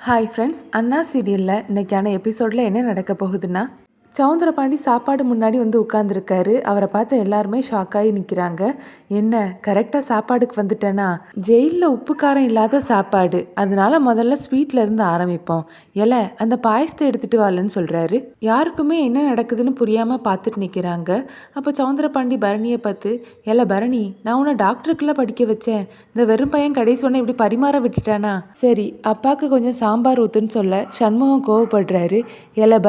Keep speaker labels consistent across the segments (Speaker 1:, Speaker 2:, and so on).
Speaker 1: Hi friends, அண்ணா சீரியலில் இன்றைக்கான எபிசோடில் என்ன நடக்க போகுதுன்னா, சவுந்தரபாண்டி சாப்பாடு முன்னாடி வந்து உட்காந்துருக்காரு. அவரை பார்த்து எல்லாருமே ஷாக்காகி நிற்கிறாங்க. என்ன கரெக்டாக சாப்பாடுக்கு வந்துட்டேனா? ஜெயிலில் உப்பு காரம் இல்லாத சாப்பாடு, அதனால முதல்ல ஸ்வீட்ல இருந்து ஆரம்பிப்போம். அந்த பாயசத்தை எடுத்துட்டு வரலன்னு சொல்கிறாரு. யாருக்குமே என்ன நடக்குதுன்னு புரியாமல் பார்த்துட்டு நிற்கிறாங்க. அப்போ சவுந்தரபாண்டி பரணியை பார்த்து, பரணி, நான் உன்னை டாக்டருக்குள்ள படிக்க வச்சேன், இந்த வெறும் பையன் கடைசி ஒன்று இப்படி பரிமாற விட்டுட்டானா? சரி, அப்பாவுக்கு கொஞ்சம் சாம்பார் ஊத்துன்னு சொல்ல சண்முகம் கோவப்படுறாரு.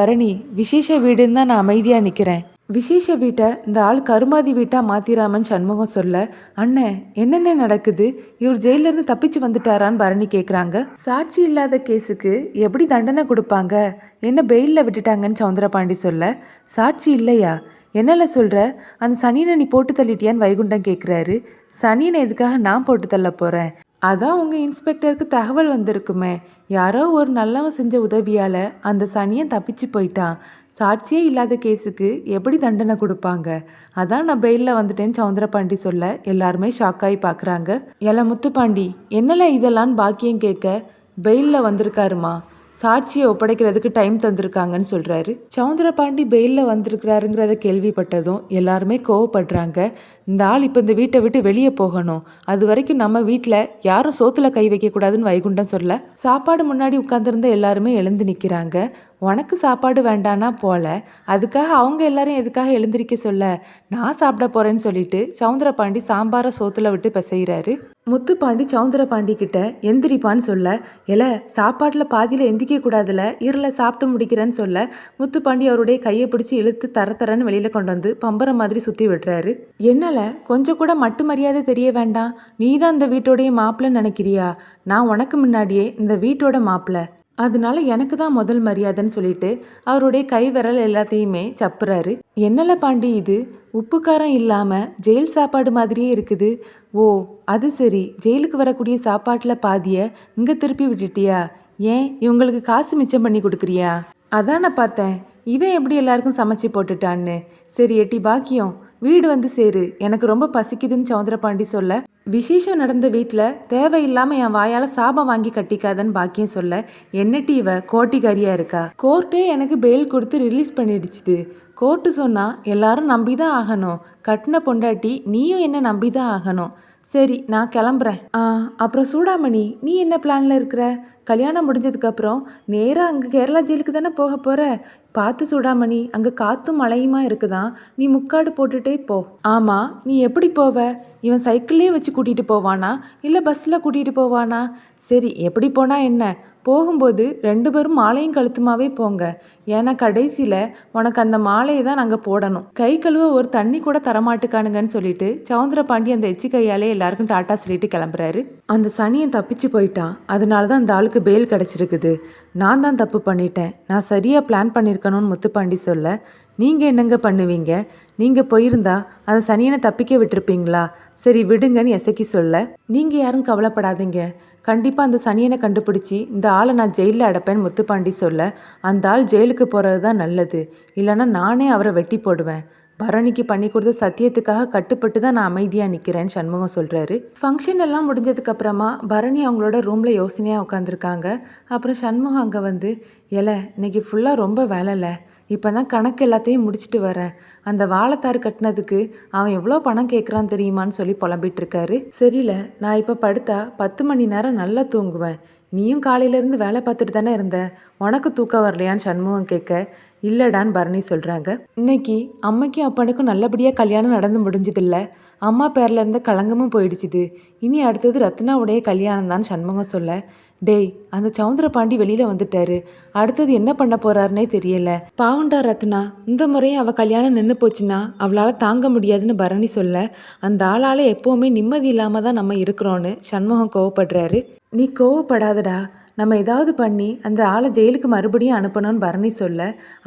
Speaker 1: பரணி, விசேஷ வீடுன்னு தான் நான் அமைதியாக நிற்கிறேன். விசேஷ வீட்டை இந்த ஆள் கருமாதி வீட்டா மாத்திராமன் சண்முகம் சொல்ல, அண்ணன் என்னென்ன நடக்குது? இவர் ஜெயிலிருந்து தப்பிச்சு வந்துட்டாரான்னு பரணி கேட்குறாங்க. சாட்சி இல்லாத கேஸுக்கு எப்படி தண்டனை கொடுப்பாங்க? என்ன பெயிலில் விட்டுட்டாங்கன்னு சவுந்தரபாண்டி சொல்ல, சாட்சி இல்லையா? என்னல சொல்கிற? அந்த சனியனை நீ போட்டு தள்ளிட்டியான்னு வைகுண்டம் கேட்குறாரு. சனியனை எதுக்காக நான் போட்டு தள்ள போகிறேன்? அதான் உங்கள் இன்ஸ்பெக்டருக்கு தகவல் வந்திருக்குமே, யாரோ ஒரு நல்லவன் செஞ்ச உதவியால் அந்த சனியன் தப்பிச்சு போயிட்டான். சாட்சியே இல்லாத கேஸுக்கு எப்படி தண்டனை கொடுப்பாங்க? அதான் நான் பெயிலில் வந்துட்டேன்னு சவுந்தரபாண்டி சொல்ல எல்லாருமே ஷாக்காகி பார்க்குறாங்க. முத்துப்பாண்டி, என்னல இதெல்லாம் பாக்கியம் கேட்க, பெயிலில் வந்திருக்காருமா, சாட்சியை ஒப்படைக்கிறதுக்கு டைம் தந்திருக்காங்கன்னு சொல்கிறாரு. சவுந்தரபாண்டி பெயிலில் வந்திருக்கிறாருங்கிறத கேள்விப்பட்டதும் எல்லாருமே கோவப்படுறாங்க. இந்த ஆள் இப்போ இந்த வீட்டை விட்டு வெளியே போகணும், அது வரைக்கும் நம்ம வீட்டில் யாரும் சோத்துல கை வைக்கக்கூடாதுன்னு வைகுண்டம் சொல்ல, சாப்பாடு முன்னாடி உட்காந்துருந்த எல்லாருமே எழுந்து நிற்கிறாங்க. உனக்கு சாப்பாடு வேண்டானா போல, அதுக்காக அவங்க எல்லாரும் எதுக்காக எழுந்திருக்க சொல்ல, நான் சாப்பிட போறேன்னு சொல்லிட்டு சவுந்தரபாண்டி சாம்பாரை சோத்துல விட்டு பிசைகிறாரு. முத்துப்பாண்டி சவுந்தரபாண்டி கிட்ட எந்திரிப்பான்னு சொல்ல, சாப்பாட்டில் பாதியில் எந்திக்க கூடாதுல, இருள சாப்பிட்டு முடிக்கிறேன்னு சொல்ல, முத்துப்பாண்டி அவருடைய கையை பிடிச்சி இழுத்து தரன்னு வெளியில கொண்டு வந்து பம்பரம் மாதிரி சுற்றி விடுறாரு. என்னால கொஞ்சம் கூட மட்டு மரியாதை தெரிய வேண்டாம்? நீ தான் இந்த வீட்டோடைய மாப்பிள்ளன்னு நினைக்கிறியா? நான் உனக்கு முன்னாடியே இந்த வீட்டோட மாப்பிள்ளை, அதனால எனக்கு தான் முதல் மரியாதைன்னு சொல்லிட்டு அவருடைய கை விரல் எல்லாத்தையுமே சப்புறாரு. என்னல பாண்டி, இது உப்பு காரம் இல்லாமல் ஜெயில் சாப்பாடு மாதிரியே இருக்குது. ஓ, அது சரி, ஜெயிலுக்கு வரக்கூடிய சாப்பாட்டில் பாதியை இங்கே திருப்பி விட்டுட்டியா? ஏன் இவங்களுக்கு காசு மிச்சம் பண்ணி கொடுக்குறியா? அதான் நான் பார்த்தேன், இவன் எப்படி எல்லாருக்கும் சமைச்சு போட்டுட்டான்னு. சரி எட்டி பாக்கியம், வீடு வந்து சேரு, எனக்கு ரொம்ப பசிக்குதுன்னு சவுந்தரபாண்டி சொல்ல, விசேஷம் நடந்த வீட்டில் தேவையில்லாமல் என் வாயால் சாபம் வாங்கி கட்டிக்காதன்னு பாக்கியம் சொல்ல, என்னட்டி இவ கோட்டிக்காரியாக இருக்கா? கோர்ட்டே எனக்கு பெயில் கொடுத்து ரிலீஸ் பண்ணிடுச்சுது. கோர்ட்டு சொன்னால் எல்லாரும் நம்பி தான் ஆகணும். கட்டின பொண்டாட்டி நீயும் என்ன நம்பி தான் ஆகணும். சரி, நான் கிளம்புறேன். அப்புறம் சூடாமணி, நீ என்ன பிளானில் இருக்கிற? கல்யாணம் முடிஞ்சதுக்கப்புறம் நேராக அங்கே கேரளா ஜெயிலுக்கு தானே போக போகிற? பார்த்து சூடாமணி, அங்கே காற்றும் மழையுமா இருக்குதான், நீ முக்காடு போட்டுட்டே போ. ஆமாம், நீ எப்படி போவ? இவன் சைக்கிள்லேயே வச்சு கூட்டிகிட்டு போவானா இல்லை பஸ்ஸில் கூட்டிகிட்டு போவானா? சரி, எப்படி போனால் என்ன, போகும்போது 2 பேரும் மாலையும் கழுத்துமாவே போங்க. ஏன்னா கடைசியில் உனக்கு அந்த மாலையை தான் நாங்கள் போடணும். கை கழுவ ஒரு தண்ணி கூட தரமாட்டுக்கானுங்கன்னு சொல்லிட்டு சவுந்தரபாண்டி அந்த எச்சி கையாலே எல்லாருக்கும் டாட்டா சொல்லிட்டு கிளம்புறாரு. அந்த சனியன் தப்பிச்சு போயிட்டான், அதனால தான் அந்த ஆளுக்கு பெயில் கிடச்சிருக்குது. நான் தான் தப்பு பண்ணிட்டேன், நான் சரியாக பிளான் பண்ணியிருக்கணும்னு முத்துப்பாண்டி சொல்ல, நீங்கள் என்னங்க பண்ணுவீங்க? நீங்கள் போயிருந்தா அந்த சனியனை தப்பிக்க விட்டுருப்பீங்களா? சரி விடுங்கன்னு எசக்கி சொல்ல, நீங்கள் யாரும் கவலைப்படாதீங்க, கண்டிப்பாக அந்த சனியனை கண்டுபிடிச்சி இந்த ஆளை நான் ஜெயிலில் அடைப்பேன்னு முத்துப்பாண்டி சொல்ல, அந்த ஆள் ஜெயிலுக்கு போகிறது தான் நல்லது, இல்லைன்னா நானே அவரை வெட்டி போடுவேன். பரணிக்கு பண்ணி கொடுத்த சத்தியத்துக்காக கட்டுப்பட்டு தான் நான் அமைதியாக நிற்கிறேன்னு சண்முகம் சொல்கிறாரு. ஃபங்க்ஷன் எல்லாம் முடிஞ்சதுக்கப்புறமா பரணி அவங்களோட ரூமில் யோசனையாக உட்காந்துருக்காங்க. அப்புறம் சண்முகம் அங்கே வந்து, இன்னைக்கு ஃபுல்லாக ரொம்ப வேலைல, இப்போ தான் கணக்கு எல்லாத்தையும் முடிச்சுட்டு வரேன். அந்த வாழைத்தாறு கட்டினதுக்கு அவன் எவ்வளோ பணம் கேட்குறான்னு தெரியுமான்னு சொல்லி புலம்பிட்டு இருக்காரு. சரியில்ல, நான் இப்போ படுத்தா 10 மணி நேரம் நல்லா தூங்குவேன். நீயும் காலையிலேருந்து வேலை பார்த்துட்டு தானே இருந்த, உனக்கு தூக்கம் வரலையான்னு சண்முகம் கேட்க, இல்லைடான்னு பரணி சொல்கிறாங்க. இன்னைக்கு அம்மைக்கும் அப்பனுக்கும் நல்லபடியாக கல்யாணம் நடந்து முடிஞ்சதில்ல, அம்மா பேரில் இருந்த களங்கமும் போயிடுச்சுது. இனி அடுத்தது ரத்னாவுடைய கல்யாணம் தான் சண்முகம் சொல்ல, டேய், அந்த சவுந்தரபாண்டி வெளியில் வந்துட்டாரு, அடுத்தது என்ன பண்ண போறாருன்னே தெரியல. பாவுண்டா ரத்னா, இந்த முறையும் அவள் கல்யாணம் நின்று போச்சுன்னா அவளால் தாங்க முடியாதுன்னு பரணி சொல்ல, அந்த ஆளால் எப்போவுமே நிம்மதி இல்லாமல் தான் நம்ம இருக்கிறோன்னு சண்முகம் கோவப்படுறாரு. நீ கோவப்படாதடா, நம்ம ஏதாவது பண்ணி அந்த ஆளை ஜெயிலுக்கு மறுபடியும் அனுப்பணும்னு பரணி சொல்ல,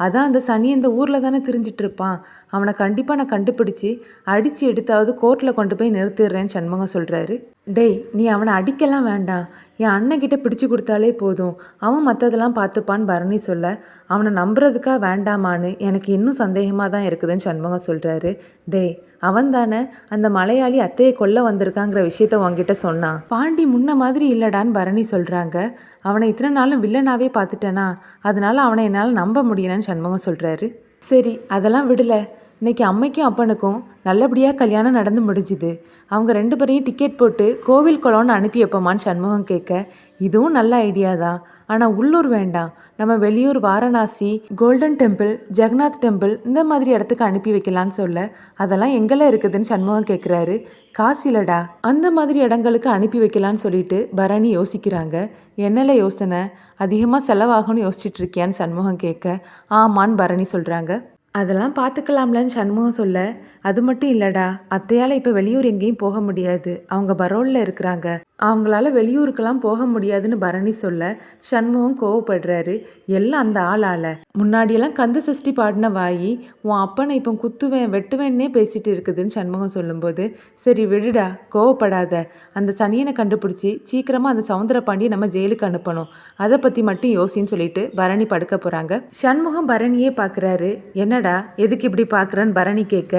Speaker 1: அதான் அந்த சனி இந்த ஊரில் தானே திரிஞ்சிட்டு இருப்பான், அவனை கண்டிப்பாக நான் கண்டுபிடிச்சி அடித்து எடுத்தாவது கோர்ட்டில் கொண்டு போய் நிறுத்திடுறேன்னு சண்முகம் சொல்கிறாரு. டேய், நீ அவனை அடிக்கலாம் வேண்டாம், என் அண்ணன்கிட்ட பிடிச்சி கொடுத்தாலே போதும், அவன் மற்றதெல்லாம் பார்த்துப்பான்னு பரணி சொல்ல, அவனை நம்புறதுக்கா வேண்டாமான்னு எனக்கு இன்னும் சந்தேகமாக தான் இருக்குதுன்னு சண்முகம் சொல்கிறாரு. டேய், அவன் தானே அந்த மலையாளி அத்தையை கொல்ல வந்திருக்காங்கிற விஷயத்த உங்ககிட்ட சொன்னான். பாண்டி முன்ன மாதிரி இல்லடான்னு பரணி சொல்கிறாங்க. அவனை இத்தனை நாளும் வில்லனாவே பார்த்துட்டேனா, அதனால அவனை என்னால் நம்ப முடியலன்னு சண்முகம் சொல்கிறாரு. சரி அதெல்லாம் விடல. இன்னைக்கு அம்மைக்கும் அப்பனுக்கும் நல்லபடியாக கல்யாணம் நடந்து முடிஞ்சுது. அவங்க 2 பேரையும் டிக்கெட் போட்டு கோவில் குளம்னு அனுப்பி வைப்போமான்னு சண்முகம் கேட்க, இதுவும் நல்ல ஐடியா தான். ஆனால் உள்ளூர் வேண்டாம், நம்ம வெளியூர் Varanasi, golden temple, Jagannath temple இந்த மாதிரி இடத்துக்கு அனுப்பி வைக்கலான்னு சொல்ல, அதெல்லாம் எங்கெல்லாம் இருக்குதுன்னு சண்முகம் கேட்குறாரு. காசிலடா, அந்த மாதிரி இடங்களுக்கு அனுப்பி வைக்கலான்னு சொல்லிட்டு பரணி யோசிக்கிறாங்க. என்னல யோசனை, அதிகமாக செலவாகும்னு யோசிச்சுட்டு இருக்கியான்னு சண்முகம் கேட்க, ஆமான்னு பரணி சொல்கிறாங்க. அதெல்லாம் பார்த்துக்கலாம்லன்னு சண்முகம் சொல்ல, அது மட்டும் இல்லைடா, அத்தையால் இப்போ வெளியூர் எங்கேயும் போக முடியாது, அவங்க பரோலில் இருக்கிறாங்க, அவங்களால வெளியூருக்கெல்லாம் போக முடியாதுன்னு பரணி சொல்ல சண்முகம் கோவப்படுறாரு. எல்லாம் அந்த ஆளால். முன்னாடியெல்லாம் கந்த சஷ்டி பாடின வாயி உன் அப்பனை இப்போ குத்துவேன் வெட்டுவேன்னே பேசிட்டு இருக்குதுன்னு சண்முகம் சொல்லும்போது, சரி விடுடா, கோவப்படாத, அந்த சனியனை கண்டுபிடிச்சி சீக்கிரமாக அந்த சவுந்தரபாண்டியை நம்ம ஜெயிலுக்கு அனுப்பணும், அதை பற்றி மட்டும் யோசின்னு சொல்லிட்டு பரணி படுக்க போகிறாங்க. சண்முகம் பரணியே பார்க்குறாரு. என்னடா எதுக்கு இப்படி பார்க்குறேன்னு பரணி கேட்க,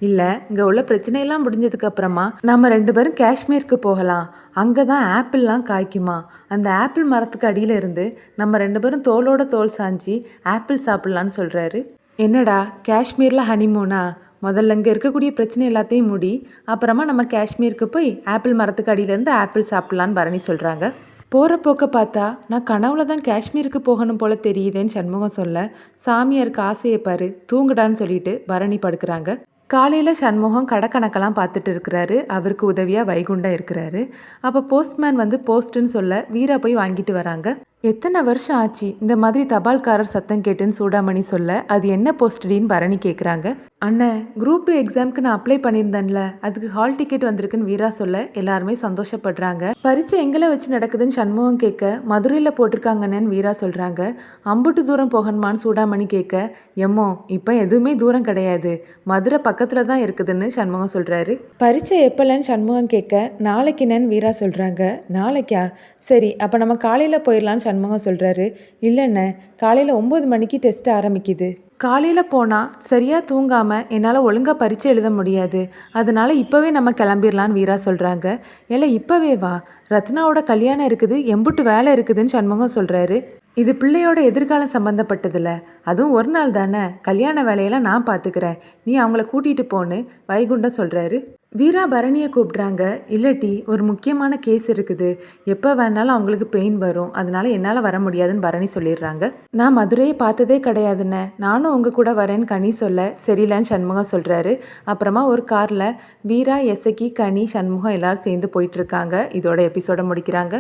Speaker 1: இல்லை இங்கே உள்ள பிரச்சனையெல்லாம் முடிஞ்சதுக்கு அப்புறமா நம்ம 2 பேரும் காஷ்மீருக்கு போகலாம், அங்கே தான் ஆப்பிள்லாம் காய்க்குமா, அந்த ஆப்பிள் மரத்துக்கு அடியில் இருந்து நம்ம 2 பேரும் தோளோட தோல் சாஞ்சி ஆப்பிள் சாப்பிட்லான்னு சொல்கிறாரு. என்னடா காஷ்மீரில் ஹனிமூனா, முதல்ல இங்கே இருக்கக்கூடிய பிரச்சனை எல்லாத்தையும் முடி, அப்புறமா நம்ம காஷ்மீருக்கு போய் ஆப்பிள் மரத்துக்கு அடியிலேருந்து ஆப்பிள் சாப்பிட்லான்னு பரணி சொல்கிறாங்க. போகிற போக்க பார்த்தா நான் கனவுல தான் காஷ்மீருக்கு போகணும் போல தெரியுதேன்னு சண்முகம் சொல்ல, சாமியாருக்கு ஆசையை பாரு, தூங்குடான்னு சொல்லிட்டு பரணி படுக்கிறாங்க. காலையில் சண்முகம் கணக்கெல்லாம் பார்த்துட்டு இருக்கிறாரு. அவருக்கு உதவியாக வைகுண்டம் இருக்கிறாரு. அப்போ போஸ்ட்மேன் வந்து போஸ்ட்டுன்னு சொல்ல வீரா போய் வாங்கிட்டு வராங்க. எத்தனை வருஷம் ஆச்சு இந்த மாதிரி தபால்காரர் சத்தம் கேட்டுன்னு சூடாமணி சொல்ல, அது என்ன போஸ்டடின்னு பரணி கேட்குறாங்க. அண்ணன் குரூப் 2 எக்ஸாமுக்கு நான் அப்ளை பண்ணியிருந்தேன்ல, அதுக்கு ஹால் டிக்கெட் வந்திருக்குன்னு வீரா சொல்ல எல்லாருமே சந்தோஷப்படுறாங்க. பரீட்சை எங்களை வச்சு நடக்குதுன்னு சண்முகம் கேட்க, மதுரையில் போட்டிருக்காங்கன்னு வீரா சொல்கிறாங்க. அம்புட்டு தூரம் போகணுமான்னு சூடாமணி கேட்க, எம்மோ இப்போ எதுவுமே தூரம் கிடையாது, மதுரை பக்கத்தில் தான் இருக்குதுன்னு சண்முகம் சொல்கிறாரு. பரீட்சை எப்போலன்னு சண்முகம் கேட்க, நாளைக்குன்னு வீரா சொல்கிறாங்க. நாளைக்கா, சரி அப்போ நம்ம காலையில் போயிடலான்னு சண்முகம் சொல்கிறாரு. இல்லைண்ணே, காலையில் 9 மணிக்கு டெஸ்ட் ஆரம்பிக்குது, காலையில் போனால் சரியாக தூங்காமல் என்னால் ஒழுங்காக பரீட்சை எழுத முடியாது, அதனால் இப்போவே நம்ம கிளம்பிடலான்னு வீரா சொல்கிறாங்க. இல்லை இப்போவே வா, ரத்னாவோட கல்யாணம் இருக்குது, எம்புட்டு வேலை இருக்குதுன்னு சண்முகம் சொல்கிறாரு. இது பிள்ளையோட எதிர்காலம் சம்மந்தப்பட்டதில்ல, அதுவும் ஒரு நாள் தானே, கல்யாண வேலையெல்லாம் நான் பார்த்துக்கிறேன், நீ அவங்கள கூட்டிகிட்டு போன்னு வைகுண்டம் சொல்கிறாரு. வீரா பரணியை கூப்பிட்றாங்க. இல்லட்டி ஒரு முக்கியமான கேஸ் இருக்குது, எப்போ வேணாலும் அவங்களுக்கு பெயின் வரும், அதனால என்னால் வர முடியாதுன்னு பரணி சொல்லிடுறாங்க. நான் மதுரையை பார்த்ததே கிடையாதுன்னு, நானும் உங்கள் கூட வரேன்னு கனி சொல்ல, சரியில்லைன்னு சண்முகம் சொல்கிறாரு. அப்புறமா ஒரு காரில் வீரா, எசக்கி, கனி, சண்முகம் எல்லாரும் சேர்ந்து போயிட்டுருக்காங்க. இதோட எபிசோட முடிக்கிறாங்க.